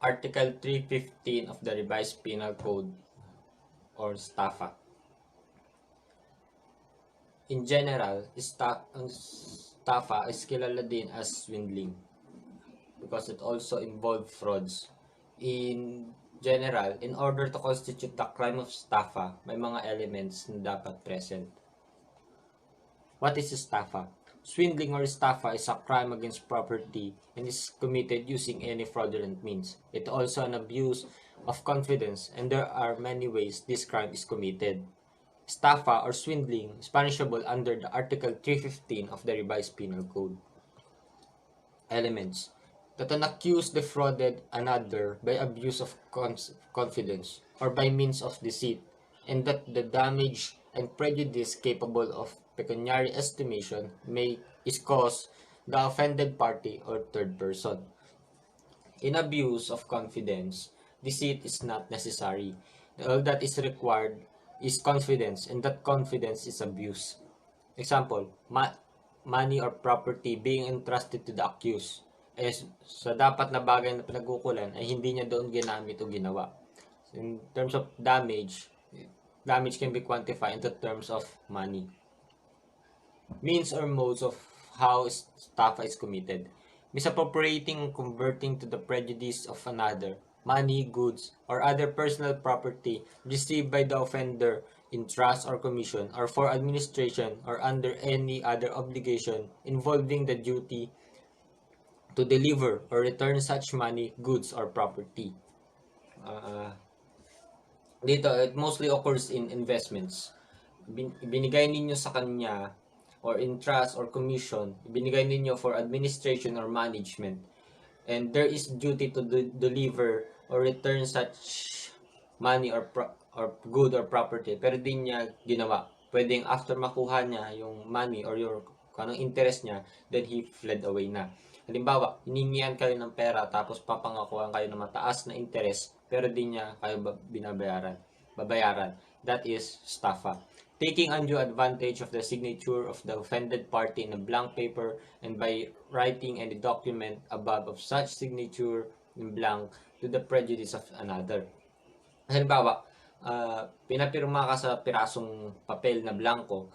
Article 315 of the Revised Penal Code, or STAFA. In general, ang STAFA is kilala din as swindling because it also involved frauds. In general, in order to constitute the crime of STAFA, may mga elements na dapat present. What is STAFA? Swindling or estafa is a crime against property and is committed using any fraudulent means. It also an abuse of confidence, and there are many ways this crime is committed. Estafa or swindling is punishable under the Article 315 of the Revised Penal Code. Elements: that an accused defrauded another by abuse of confidence or by means of deceit, and that the damage and prejudice capable of pecuniary estimation is caused the offended party or third person. In abuse of confidence, deceit is not necessary. All that is required is confidence, and that confidence is abuse. Example, money or property being entrusted to the accused. Sa dapat na bagay na pinagkukulan ay hindi niya doon ginamit o ginawa. In terms of damage can be quantified in terms of money. Means or modes of how estafa is committed: misappropriating, converting to the prejudice of another, money, goods, or other personal property received by the offender in trust or commission, or for administration or under any other obligation involving the duty to deliver or return such money, goods, or property. Dito, it mostly occurs in investments. Binigay ninyo sa kanya or in trust or commission, binigay ninyo for administration or management, and there is duty to deliver or return such money or good or property, pero di niya ginawa. Pwedeng after makuha niya yung money or yung anong interest niya, then he fled away na. Halimbawa, hiningihan kayo ng pera tapos papangakuhan kayo ng mataas na interest, pero di niya kayo babayaran. That is estafa. Taking undue advantage of the signature of the offended party in a blank paper and by writing any document above of such signature in blank to the prejudice of another. Halimbawa, pinapirma ka sa pirasong papel na blanco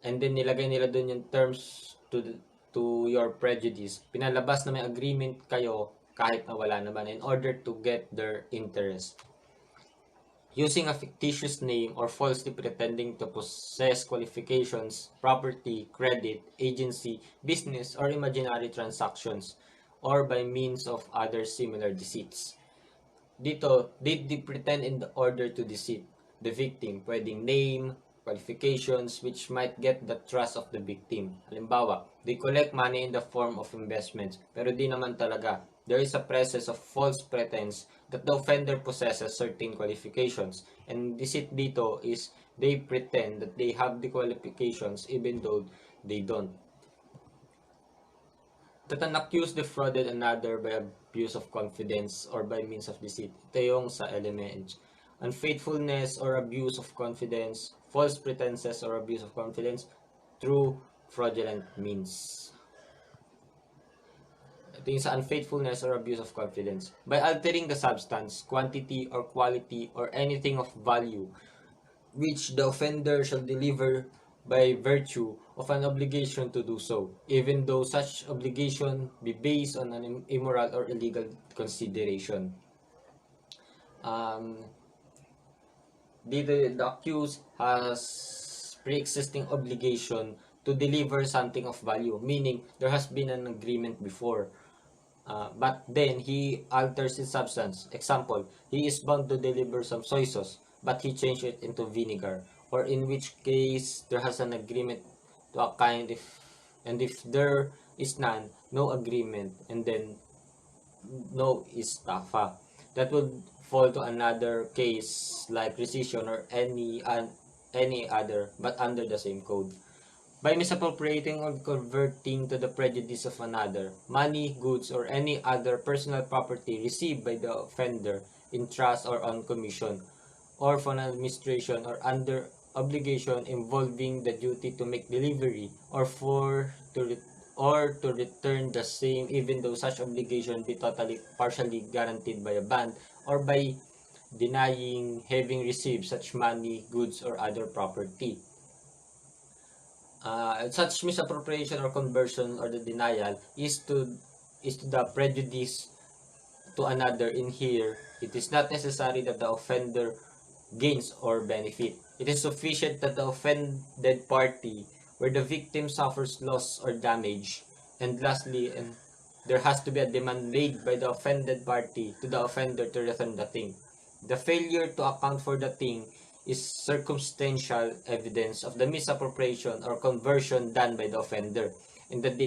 and then nilagay nila doon yung terms to your prejudice. Pinalabas na may agreement kayo kahit na wala naman in order to get their interest. Using a fictitious name or falsely pretending to possess qualifications, property, credit, agency, business, or imaginary transactions, or by means of other similar deceits. Dito, they pretend in order to deceive the victim. Pwedeng name, qualifications, which might get the trust of the victim. Halimbawa, they collect money in the form of investments, pero di naman talaga. There is a presence of false pretense that the offender possesses certain qualifications. And deceit dito is they pretend that they have the qualifications even though they don't. That an accused defrauded another by abuse of confidence or by means of deceit. Ito yung sa elements. Unfaithfulness or abuse of confidence, false pretenses or abuse of confidence through fraudulent means. Ito yung sa unfaithfulness or abuse of confidence. By altering the substance, quantity, or quality, or anything of value, which the offender shall deliver by virtue of an obligation to do so, even though such obligation be based on an immoral or illegal consideration. The accused has pre-existing obligation to deliver something of value, meaning there has been an agreement before. But then he alters its substance. Example, he is bound to deliver some soy sauce, but he changed it into vinegar, or in which case there has an agreement to a kind, and if there is none, no agreement, and then no estafa. That would fall to another case like rescission or any other, but under the same code. By misappropriating or converting to the prejudice of another, money, goods, or any other personal property received by the offender in trust or on commission, or for an administration or under obligation involving the duty to make delivery or or to return the same even though such obligation be totally partially guaranteed by a bond, or by denying having received such money, goods, or other property. Such misappropriation or conversion or the denial is to the prejudice to another. In here, it is not necessary that the offender gains or benefit. It is sufficient that the offended party, where the victim suffers loss or damage, and lastly, and there has to be a demand made by the offended party to the offender to return the thing. The failure to account for the thing is circumstantial evidence of the misappropriation or conversion done by the offender. And at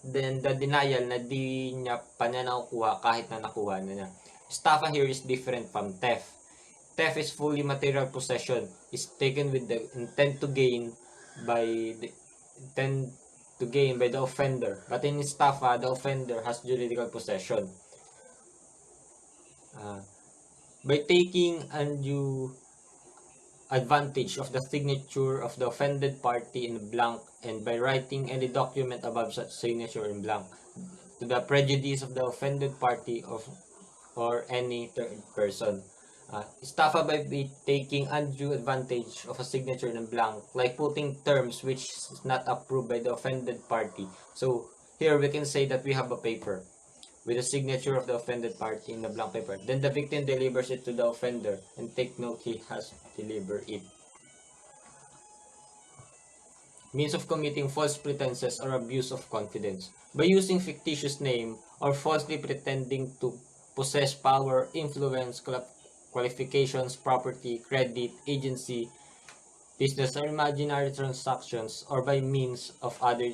then the denial na di niya pa niya nakukuha kahit na nakuha na niya. Estafa here is different from theft. Theft is fully material possession, is taken with the intent to gain by the offender. But in estafa, the offender has juridical possession. By taking undue advantage of the signature of the offended party in blank, and by writing any document above such signature in blank, to the prejudice of the offended party or any third person. Estafa by taking undue advantage of a signature in blank, like putting terms which is not approved by the offended party. So here we can say that we have a paper with the signature of the offended party in the blank paper. Then the victim delivers it to the offender, and take note he has delivered it. Means of committing false pretenses or abuse of confidence. By using fictitious name or falsely pretending to possess power, influence, qualifications, property, credit, agency, business, or imaginary transactions, or by means of other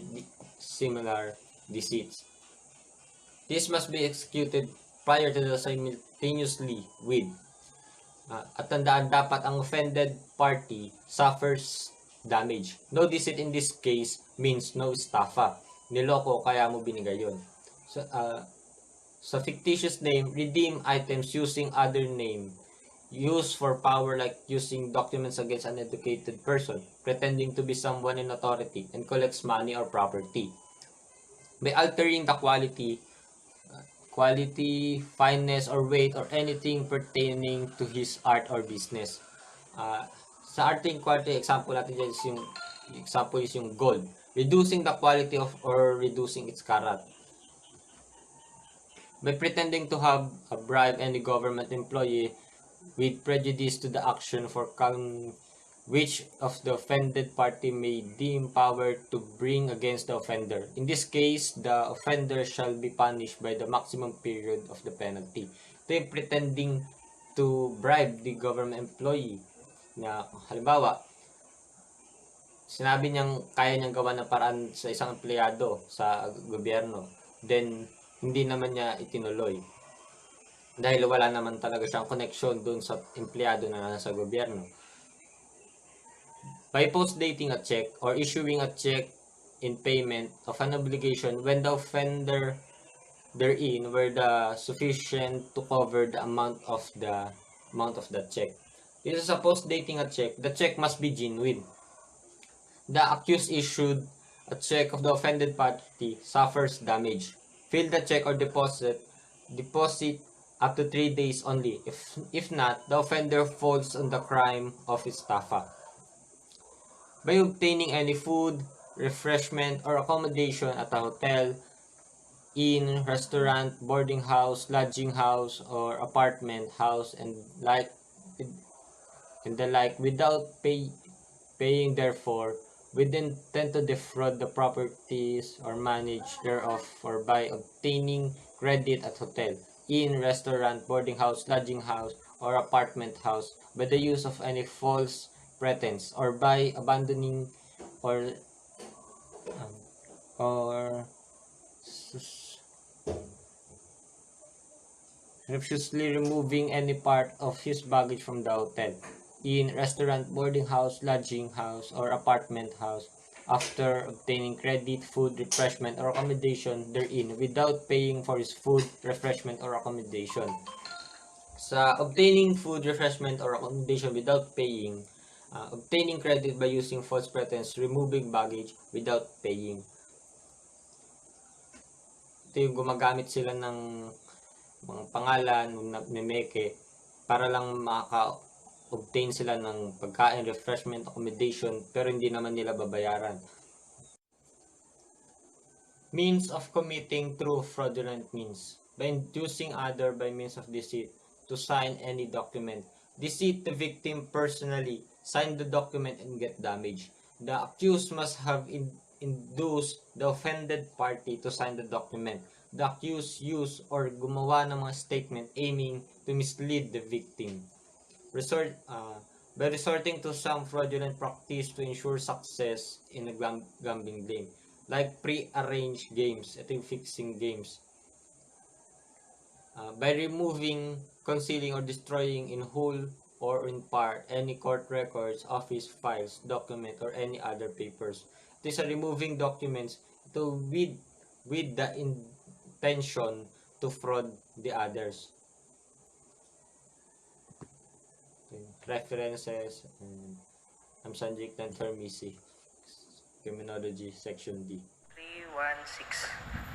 similar deceits. This must be executed prior to the simultaneously with. At tandaan, dapat ang offended party suffers damage. No deceit in this case means no estafa. Niloko kaya mo binigay yun. So, sa fictitious name, redeem items using other name. Use for power, like using documents against an educated person, pretending to be someone in authority, and collects money or property. By altering the quality, fineness, or weight, or anything pertaining to his art or business. Sa arting quality, example natin dyan is yung gold. Reducing the quality of or reducing its karat. By pretending to have a bribe any government employee with prejudice to the action for which of the offended party may deem power to bring against the offender. In this case, the offender shall be punished by the maximum period of the penalty. Ito yung pretending to bribe the government employee na halimbawa, sinabi niyang kaya niyang gawa ng paraan sa isang empleyado sa gobyerno, then hindi naman niya itinuloy. Dahil wala naman talaga siyang connection dun sa empleyado na nasa gobyerno. By post-dating a check or issuing a check in payment of an obligation when the offender therein were the sufficient to cover the amount of the check. This is a post-dating a check. The check must be genuine. The accused issued a check of the offended party suffers damage. Fill the check or deposit up to 3 days only. If not, the offender falls on the crime of estafa. By obtaining any food, refreshment, or accommodation at a hotel, inn, restaurant, boarding house, lodging house, or apartment house, and the like, without paying therefore, with intent to defraud the properties or manage thereof, or by obtaining credit at hotel, inn, restaurant, boarding house, lodging house, or apartment house, by the use of any false pretense, or by abandoning or religiously removing any part of his baggage from the hotel, inn, restaurant, boarding house, lodging house, or apartment house, after obtaining credit, food, refreshment, or accommodation therein, without paying for his food, refreshment, or accommodation. Sa obtaining food, refreshment, or accommodation without paying, obtaining credit by using false pretense, removing baggage without paying. Ito yung gumagamit sila ng mga pangalan, mimeke, para lang obtain sila ng pagkain, refreshment, accommodation, pero hindi naman nila babayaran. Means of committing through fraudulent means. By inducing other by means of deceit to sign any document. Deceive the victim personally, sign the document, and get damage. The accused must have induced the offended party to sign the document. The accused use or gumawa ng mga statement aiming to mislead the victim. By resorting to some fraudulent practice to ensure success in a gambling game. Like pre-arranged games. Ito yung fixing games. By removing, concealing, or destroying in whole or in part any court records, office files, document, or any other papers. Ito is removing documents with the intention to fraud the others. References, I'm Sanjik Nanfarmisi, Criminology, Section D. 316.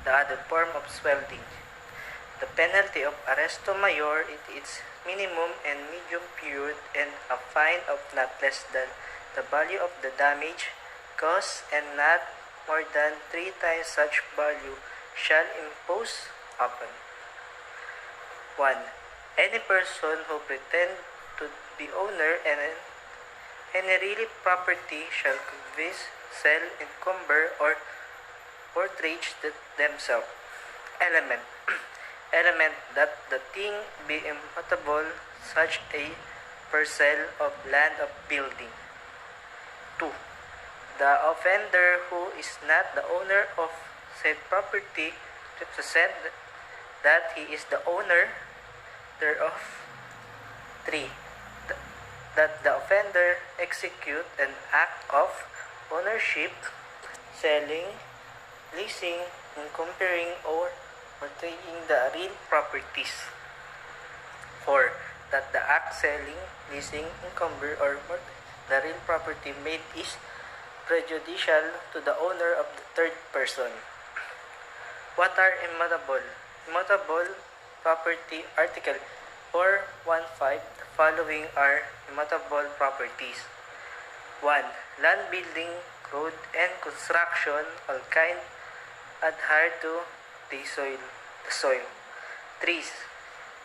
The other form of swelling. The penalty of arresto mayor in its minimum and medium period and a fine of not less than the value of the damage caused and not more than 3 times such value shall impose upon 1. Any person who pretend to be owner and any really property shall convince, sell, encumber, or portrage themselves. Element that the thing be immutable, such a parcel of land of building. 2. The offender who is not the owner of said property represent that he is the owner thereof. 3. That the offender execute an act of ownership, selling, leasing, encumbering, or portraying the real properties. 4. That the act selling, leasing, encumber, or the real property made is prejudicial to the owner of the third person. What are immutable? Immutable property article 415. The following are immutable properties. 1. Land, building, road, and construction, all kind adhere to the soil. 3.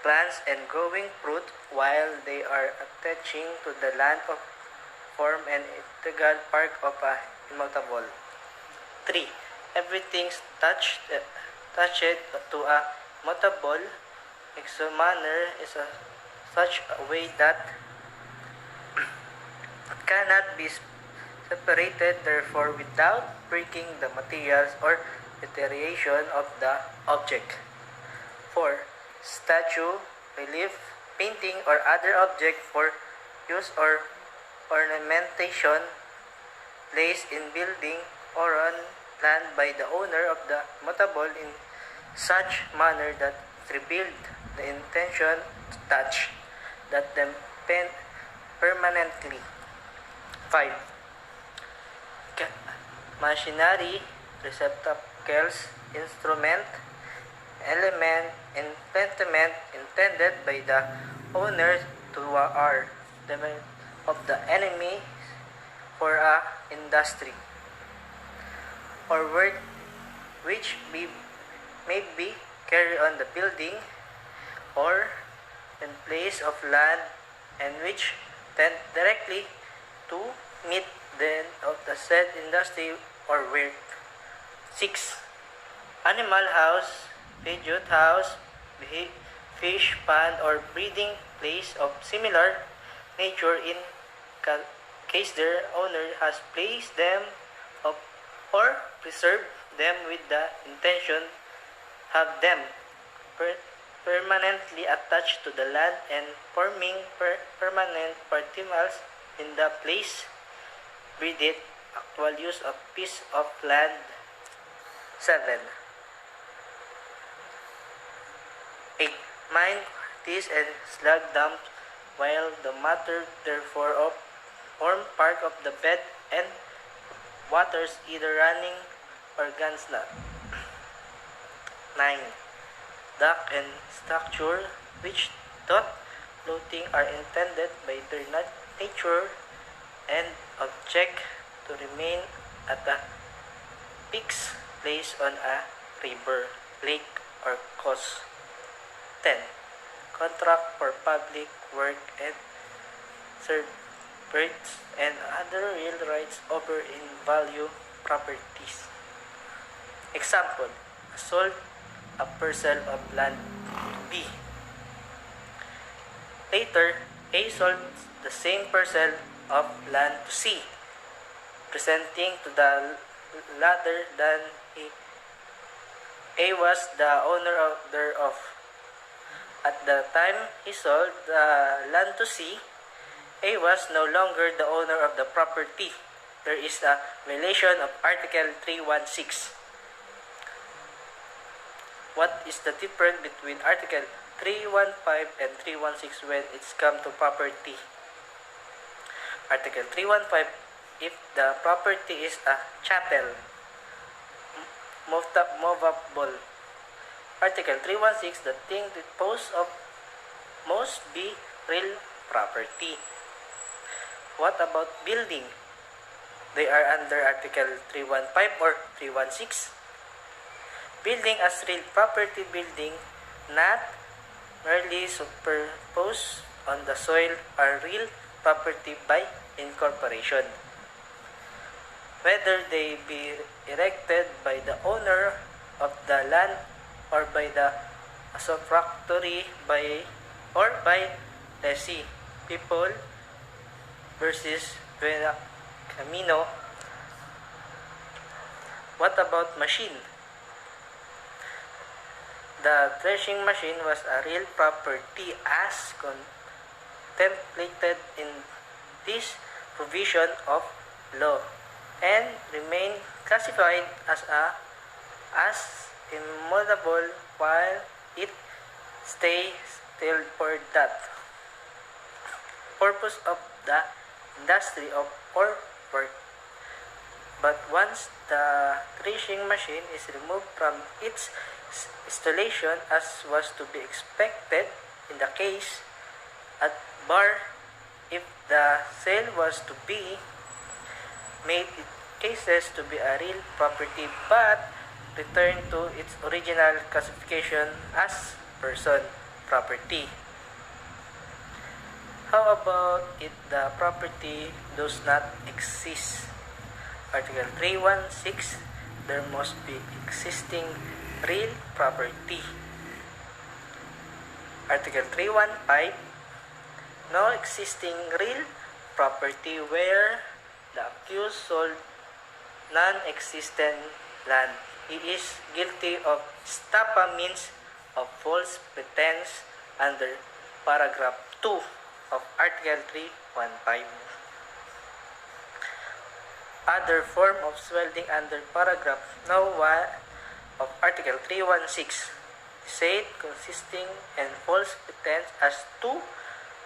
Plants and growing fruit while they are attaching to the land of form an integral part of a immutable. 3. Everything touched to a mutable manner is such a way that cannot be separated, therefore without breaking the materials or deterioration of the object. 4. Statue, relief, painting, or other object for use or ornamentation placed in building or on land by the owner of the mutable in such manner that revealed the intention to touch that them permanently. 5. Machinery, receptacles, instrument, element, implement intended by the owner to are of the enemy for a industry or work which may be carried on the building or in place of land and which tend directly to meet the end of the said industry or work. 6. Animal house, veget house, fish pond, or breeding place of similar nature in case their owner has placed them up or preserved them with the intention have them permanently attached to the land and forming permanent particles in the place breed it actual use of piece of land. 7. 8. Mine, this and slag dumps while the matter therefore form part of the bed and waters either running or gunslot. 9. Dock and structure which dot floating are intended by their nature and object to remain at a fixed place on a river, lake, or coast. 10. Contract for public work and services and other real rights over invalue properties. Example, sold a parcel of land to B. Later, A sold the same parcel of land to C, presenting to the latter that A was the owner thereof. At the time he sold the land to C, A was no longer the owner of the property. There is a violation of Article 316. What is the difference between Article 315 and 316 when it's come to property? Article 315, if the property is a chattel, movable. Article 316, the thing disposed of must be real property. What about building? They are under Article 315 or 316. Building as real property building, not merely superposed on the soil, are real property by incorporation. Whether they be erected by the owner of the land or by the usufructuary by lessee. People versus Camino. What about machine? The threshing machine was a real property as contemplated in this provision of law and remain classified as immutable while it stays still for that purpose of the industry of or work. But once the threshing machine is removed from its installation, as was to be expected in the case at bar, if the sale was to be made in cases to be a real property but return to its original classification as person property. How about if the property does not exist? Article 316, there must be existing real property. Article 315, no existing real property where the accused sold non-existent land. He is guilty of stapa, means of false pretense under paragraph 2 of Article 315. Other form of swindling under paragraph 1 of Article 316, said consisting in false pretense as to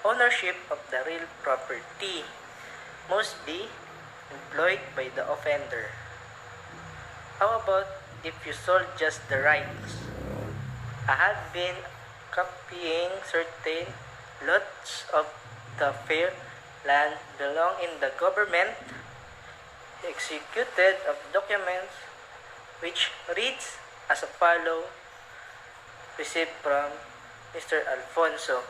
ownership of the real property, must be employed by the offender. How about if you sold just the rights? I had been copying certain lots of the fair land belong in the government, executed of documents which reads as follows, received from Mr. Alfonso.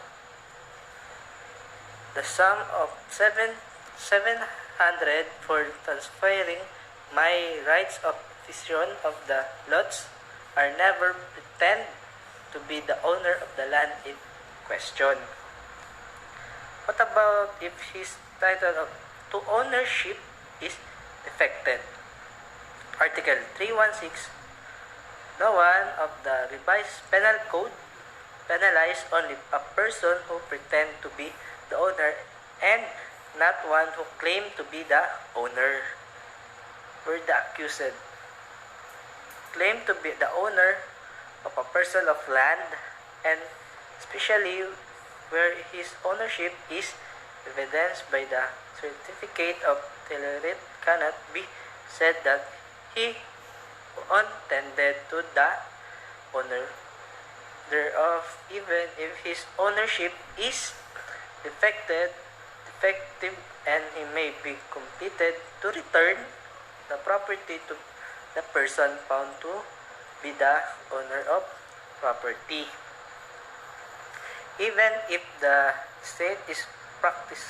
The sum of 700 for transferring my rights of possession of the lots are never pretend to be the owner of the land in question. What about if his title to ownership is defected? Article 316, no one of the revised penal code penalize only a person who pretend to be the owner and not one who claim to be the owner. Where the accused claim to be the owner of a parcel of land, and especially where his ownership is evidenced by the certificate of tellurate, cannot be said that he intended to the owner thereof, even if his ownership is defective, and he may be compelled to return the property to the person found to be the owner of property. Even if the state is practiced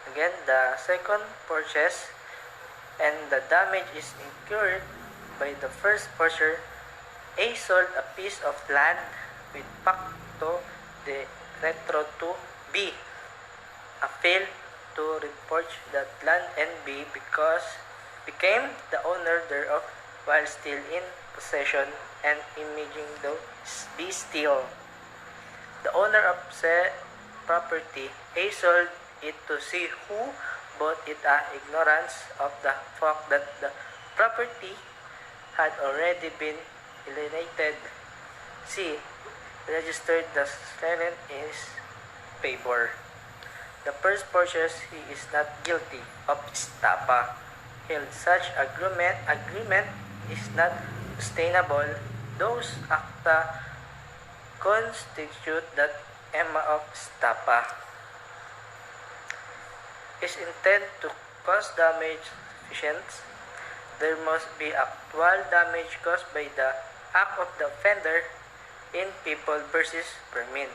again the second purchase and the damage is incurred by the first purchaser, A sold a piece of land with pacto de retro to B. A failed to report that land, and B became the owner thereof while still in possession and imaging though be still the owner of said property. A sold it to C, who bought it ignorance of the fact that the property had already been alienated. C registered the tenant in his favor. The first purchase, he is not guilty of estafa. Held such agreement is not sustainable. Those acta constitute that emma of estafa is intended to cause damage sufficient. There must be actual damage caused by the act of the offender in People versus Permin.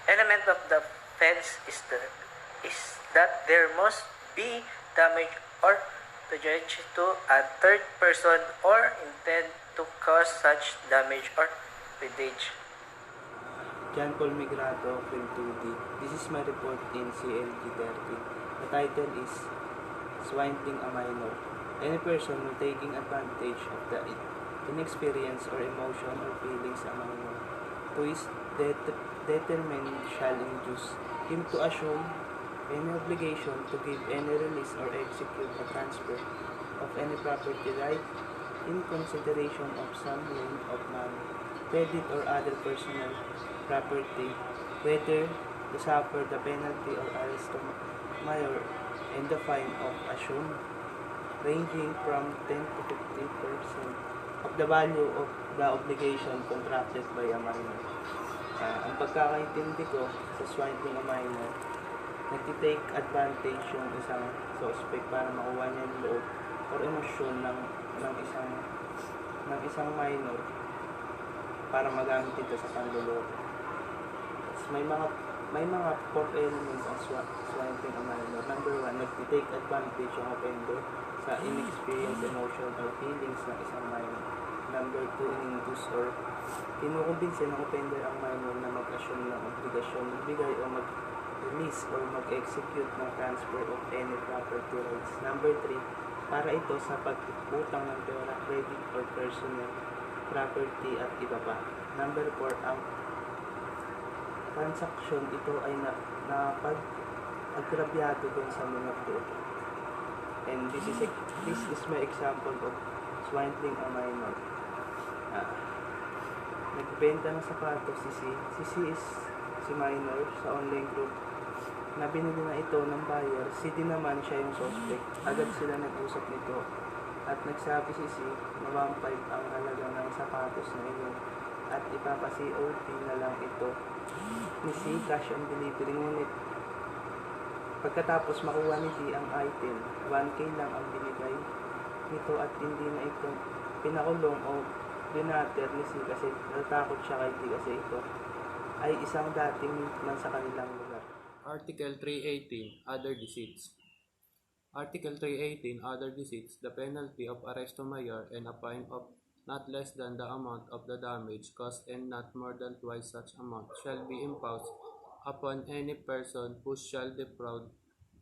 Element of the offense is that there must be damage or prejudice to a third person or intend to cause such damage or prejudice. John Paul Migrato, Film 2D. This is my report in CLG 13. The title is Swindling a Minor. Any person who taking advantage of the inexperience or emotion or feelings a minor to his determined shall induce him to assume any obligation to give any release or execute a transfer of any property right in consideration of some loan of money, credit or other personal property, whether to suffer the penalty or arresto mayor and the fine of assumed, ranging from 10 to 50% of the value of the obligation contracted by a minor. Ang pagkakaintindi ko sa swindling a minor, nagtitake advantage yung isang suspect para makuha niya yung loob or emosyon ng isang minor para magamit ito sa panloloko. May mga 4 elements ang swindling a minor. Number 1, nagtitake advantage yung offender sa inexperienced emotion or feelings ng isang minor. Number 2, in-induce or kinukumbinsin ng offender ang minor na mag-assume ng obligasyon, magbigay o mag-release or mag-execute ng transfer of any property rights. Number 3, para ito sa pag-utang ng pera, credit or personal property at iba pa. Number 4, ang transaction ito ay napag-agrabyado dun sa mga doon. And this is my example of swindling a minor. Nagbenta ng sapatos si C is si minor sa online group na binili na ito ng buyer. Si D naman siya yung suspect. Agad sila nag-usap nito at nagsabi si C na 1.5 ang halaga ng sapatos na iyon at ipapa-COD na lang ito ni C, cash on delivery. Ngunit pagkatapos makuha ni D ang item, 1K lang ang binigay nito at hindi na ito pinakulong o dinater ni C kasi natakot siya kay D kasi ito ay isang dating man sa kanilang lugar. Article 318, Other Deceits. Article 318, Other Deceits, the penalty of arresto mayor and a fine of not less than the amount of the damage caused and not more than twice such amount shall be imposed upon any person who shall defraud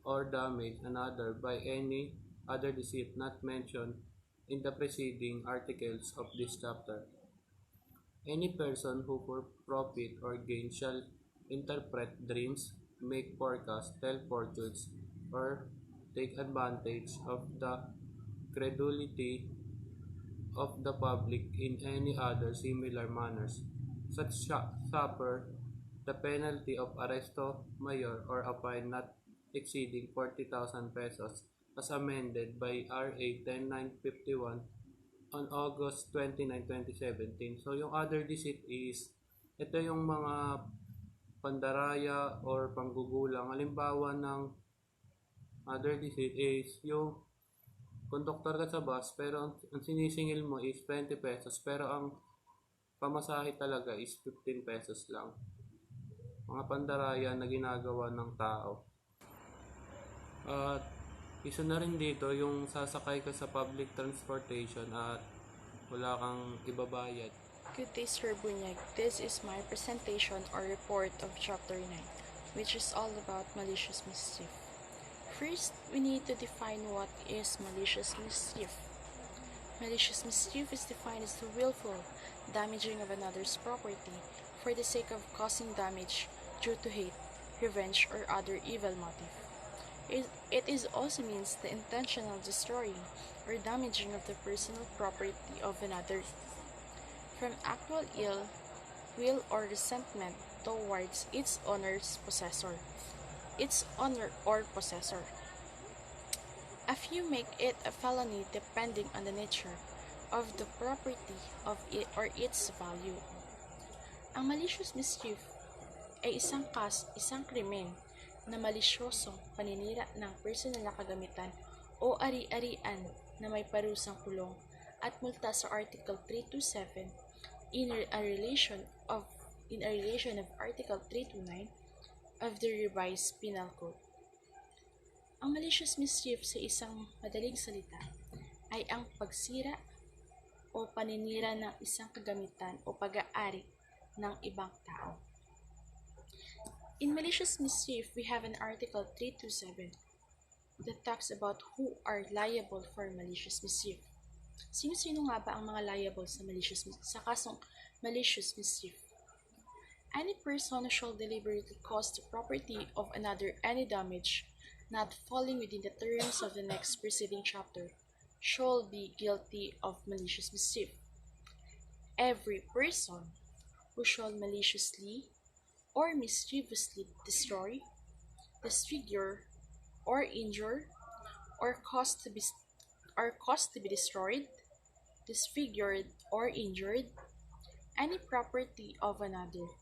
or damage another by any other deceit not mentioned in the preceding articles of this chapter. Any person who for profit or gain shall interpret dreams, make forecasts, tell fortunes, or take advantage of the credulity of the public in any other similar manners, such suffer the penalty of arresto mayor or a fine not exceeding 40,000 pesos as amended by RA 10951 on August 29, 2017. So yung other deceit is, ito yung mga pandaraya or panggugulang. Halimbawa ng other deceit is yung conductor ka sa bus pero ang sinisingil mo is 20 pesos pero ang pamasahe talaga is 15 pesos lang. Mga pandaraya na ginagawa ng tao. At isa na rin dito yung sasakay ka sa public transportation at wala kang ibabayad. Good day, Sir Bunyag. This is my presentation or report of Chapter 9, which is all about malicious mischief. First, we need to define what is malicious mischief. Malicious mischief is defined as the willful damaging of another's property for the sake of causing damage due to hate, revenge, or other evil motive. It is also means the intentional destroying or damaging of the personal property of another from actual ill will or resentment towards its owner's possessor, its owner or possessor. A few make it a felony depending on the nature of the property of it or its value. Ang malicious mischief ay isang krimen na malisyosong paninira ng personal na kagamitan o ari-arian na may parusang kulong at multa sa Article 327 in a relation of Article 329 of the Revised Penal Code. Ang malicious mischief sa isang madaling salita ay ang pagsira o paninira ng isang kagamitan o pag-aari ng ibang tao. In malicious mischief, we have an Article 327 that talks about who are liable for malicious mischief. Sino-sino nga ba ang mga liable sa kasong malicious mischief? Any person who shall deliberately cause the property of another any damage not falling within the terms of the next preceding chapter shall be guilty of malicious mischief. Every person who shall maliciously or mischievously destroy, disfigure, or injure, or cause to be destroyed, disfigured, or injured any property of another,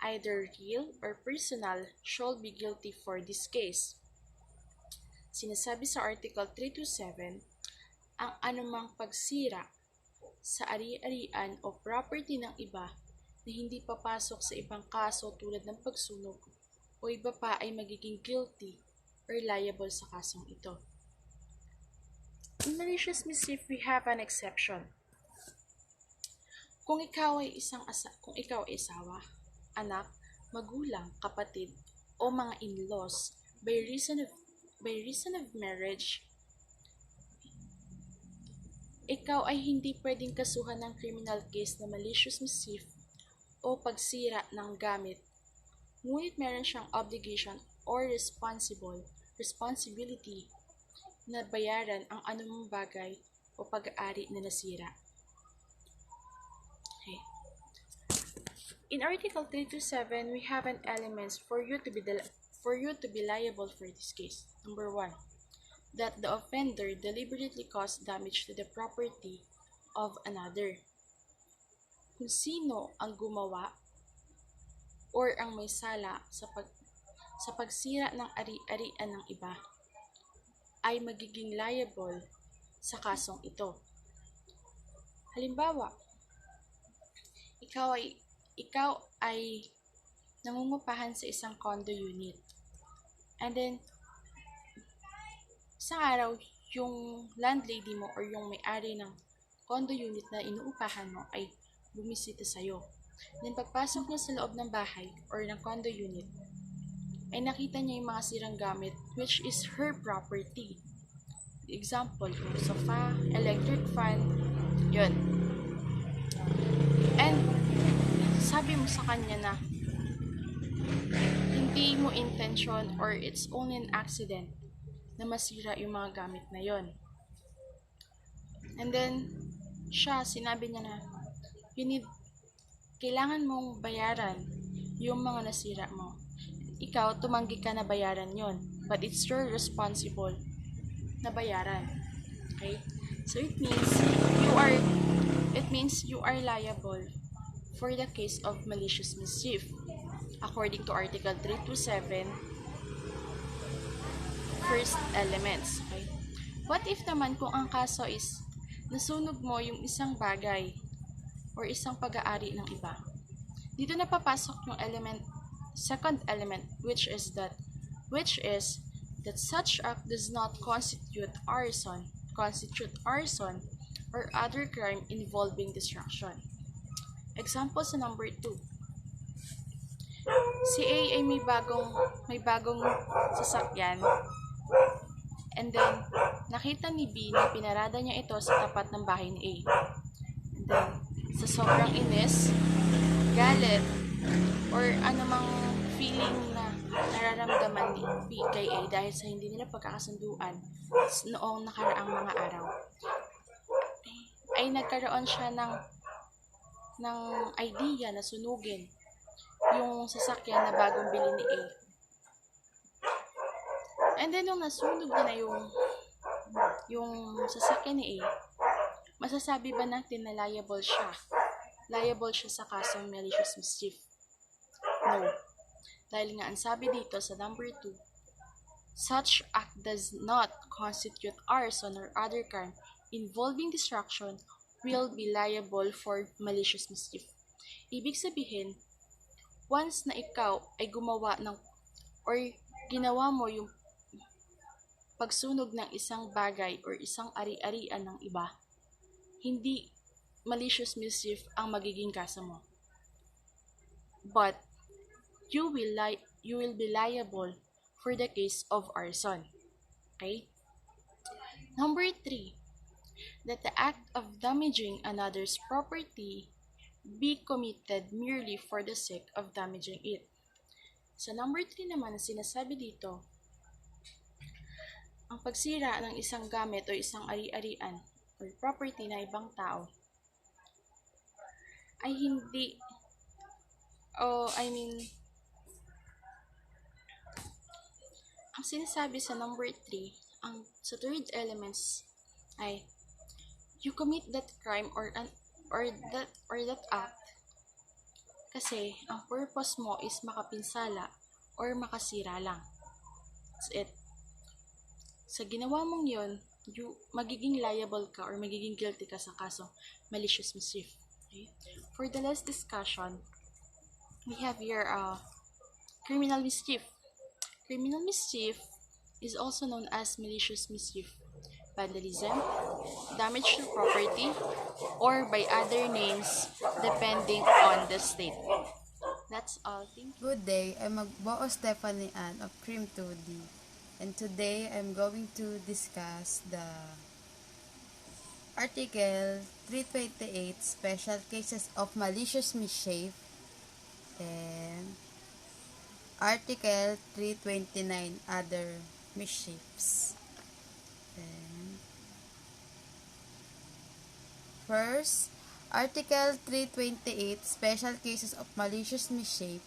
either real or personal, shall be guilty for this case. Sinasabi sa Article 327, ang anumang pagsira sa ari-arian o property ng iba na hindi papasok sa ibang kaso tulad ng pagsunog o iba pa ay magiging guilty or liable sa kasong ito. In malicious mischief, we have an exception. Kung ikaw ay asawa, anak, magulang, kapatid, o mga in-laws by reason of marriage, ikaw ay hindi pwedeng kasuhan ng criminal case na malicious mischief o pagsira ng gamit, ngunit meron siyang obligation or responsibility na bayaran ang anumang bagay o pag-aari na nasira. Okay. In Article 327, we have an elements for you to be liable for this case. Number 1, that the offender deliberately caused damage to the property of another. Kung sino ang gumawa or ang may sala sa pagsira ng ari-arian ng iba ay magiging liable sa kasong ito. Halimbawa, ikaw ay nangungupahan sa isang condo unit. And then, isang araw, yung landlady mo or yung may-ari ng condo unit na inuupahan mo ay bumisita sa'yo. Then pagpasok niya sa loob ng bahay or ng condo unit, ay nakita niya yung mga sirang gamit which is her property. Example, yung sofa, electric fan, yun. And sabi mo sa kanya na hindi mo intention or it's only an accident na masira yung mga gamit na yon. And then, sinabi niya na, kailangan mong bayaran yung mga nasira mo. Ikaw, tumanggi ka na bayaran yon, but it's your responsible na bayaran. Okay? So, it means you you are liable for the case of malicious mischief according to Article 327, first elements. Okay? What if naman kung ang kaso is nasunog mo yung isang bagay or isang pag-aari ng iba? Dito na papasok yung second element, which is that such act does not constitute arson or other crime involving destruction. Example sa number 2. Si A ay may bagong sasakyan, and then nakita ni B na pinarada niya ito sa tapat ng bahay ni A. And then sa sobrang inis, galit, or anumang feeling na nararamdaman ni B kay A dahil sa hindi nila pagkakasunduan noong nakaraang mga araw, ay nagkaroon siya ng idea na sunugin yung sasakyan na bagong bili ni A. And then nung nasunog na yung sasakyan ni A, masasabi ba natin na liable siya? Liable siya sa kasong malicious mischief? No. Dahil nga ang sabi dito sa number 2, such act does not constitute arson or other crime involving destruction will be liable for malicious mischief. Ibig sabihin, once na ikaw ay gumawa or ginawa mo yung pagsunog ng isang bagay or isang ari-arian ng iba, hindi malicious mischief ang magiging kaso mo. But you will be liable for the case of arson. Okay? Number 3, that the act of damaging another's property be committed merely for the sake of damaging it. Sa number 3 naman, sinasabi dito, ang pagsira ng isang gamit o isang ari-arian or property na ibang tao ay hindi ang sinasabi sa number 3, sa third elements ay you commit that crime or that act kasi ang purpose mo is makapinsala or makasira lang. That's it. Sa ginawa mong yun, magiging liable ka or magiging guilty ka sa kasong malicious mischief. Okay? For the last discussion, we have here criminal mischief. Criminal mischief is also known as malicious mischief, vandalism, damage to property, or by other names depending on the state. That's all. Thank you. Good day, I'm Magbo Stephanie Ann of Crim 2D, and today I'm going to discuss the Article 328 Special Cases of Malicious Mischief and Article 329 Other Mischiefs. And first, Article 328 Special Cases of Malicious Mischief.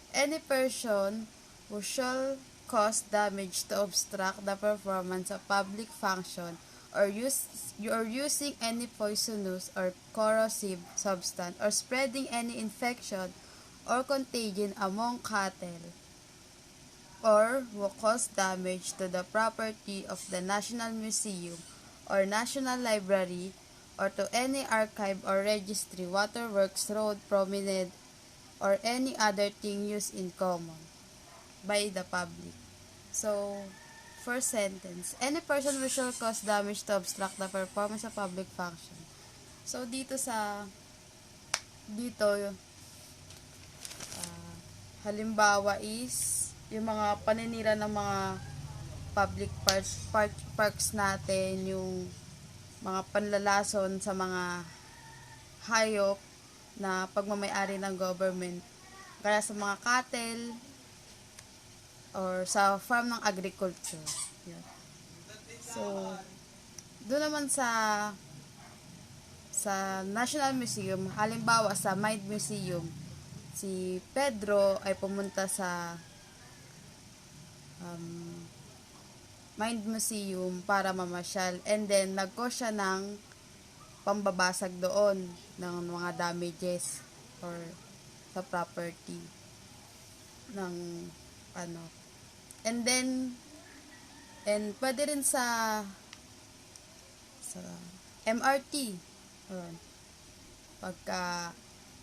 Any person who shall cause damage to obstruct the performance of public function or using any poisonous or corrosive substance or spreading any infection or contagion among cattle, or who cause damage to the property of the National Museum or National Library or to any archive or registry, waterworks, road, promenade, or any other thing used in common by the public. So, first sentence, any person who shall cause damage to obstruct the performance of public function. So, dito halimbawa is yung mga paninira ng mga public parks natin, yung mga panlalason sa mga hayop na pagmamay-ari ng government, kaya sa mga cattle or sa farm ng agriculture. Yun. So, doon naman sa National Museum, halimbawa sa Mind Museum, si Pedro ay pumunta sa Mind Museum para mamasyal, and then nag-cause siya ng pambabasag doon ng mga damages or sa property ng ano. And then, pwede rin sa MRT. Ayun.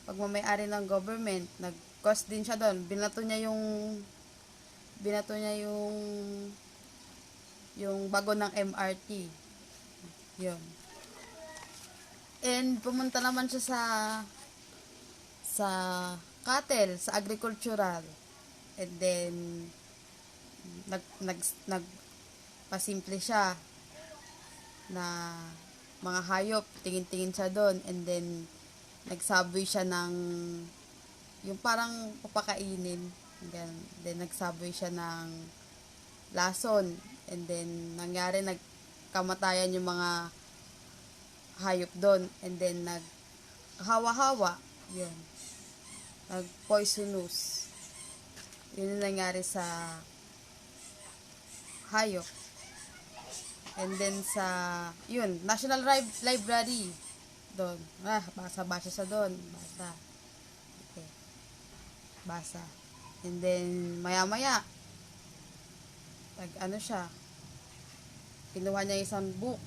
Pagmamayari ng government, nag-cost din siya doon. Binato niya yung bago ng MRT. Yun. And pumunta naman siya sa cattle, sa agricultural. And then pasimple siya na mga hayop, tingin-tingin siya doon, and then nagsaboy siya ng yung parang papakainin, then nagsaboy siya ng lason, and then nangyari, nagkamatayan yung mga hayop doon, and then naghawa-hawa, yun, nag-poisonous, yun yung nangyari sa hayop. And then sa, yun, National Library, doon. Basa siya doon. Basa. Okay. Basa. And then, maya-maya, siya, kinuha niya isang book.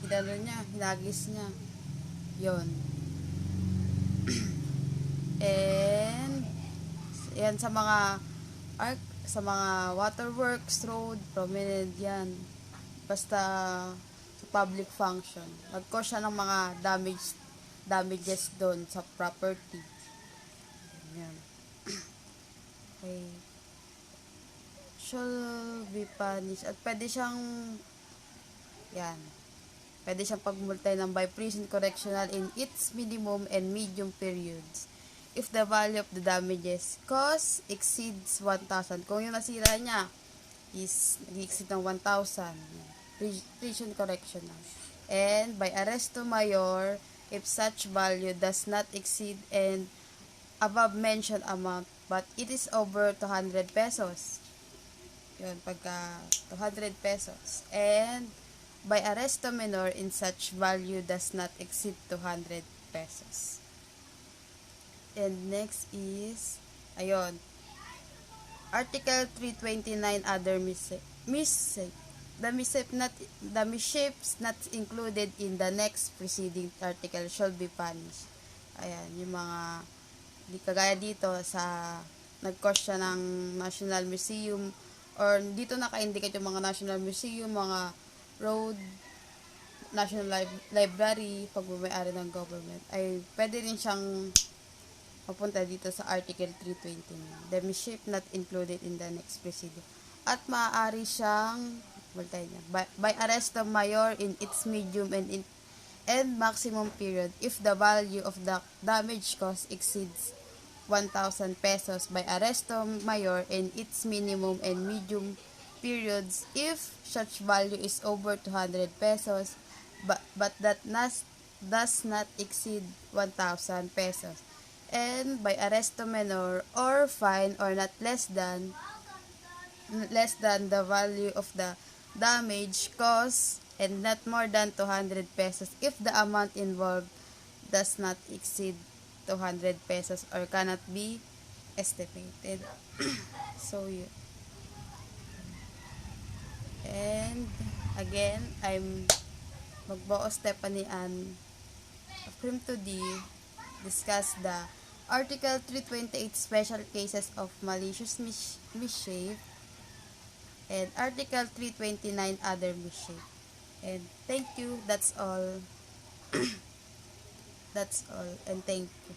Hinagis niya. Yun. And, yan sa mga waterworks, road, promenade, yan. Basta sa public function. Nag-cause siya ng mga damages doon sa property. Yan. Okay. Shall be punished. At pwede siyang pagmultay ng by prison correctional in its minimum and medium periods if the value of the damages caused exceeds 1,000. Kung yung nasira niya is nag-exceed ng 1,000, prison correctional. And by arresto mayor if such value does not exceed and above mentioned amount but it is over 200 pesos. Yun, pagka 200 pesos. And by arresto menor in such value does not exceed 200 pesos. And next is, Article 329, other mishap. The mishaps not included in the next preceding article shall be punished. Ayan, yung mga, kagaya dito sa, nag-cost siya ng National Museum, or dito naka-indicate yung mga National Museum, mga road, National Library, pagmamayari ng government, ay pwede rin siyang mapunta dito sa Article 329. The mishap not included in the next preceding. At maaari siyang by arrest of mayor in its medium and maximum period if the value of the damage caused exceeds 1,000 pesos, by arrest of mayor in its minimum and medium periods if such value is over 200 pesos but that does not exceed 1,000 pesos, and by arresto menor or fine or not less than the value of the damage caused and not more than 200 pesos if the amount involved does not exceed 200 pesos or cannot be estimated. So yun. And again, I'm Magbao Stephanie Ann of Crim 2D discuss the Article 328 special cases of malicious mischief and Article 329 other mischief. And thank you. That's all. That's all. And thank you.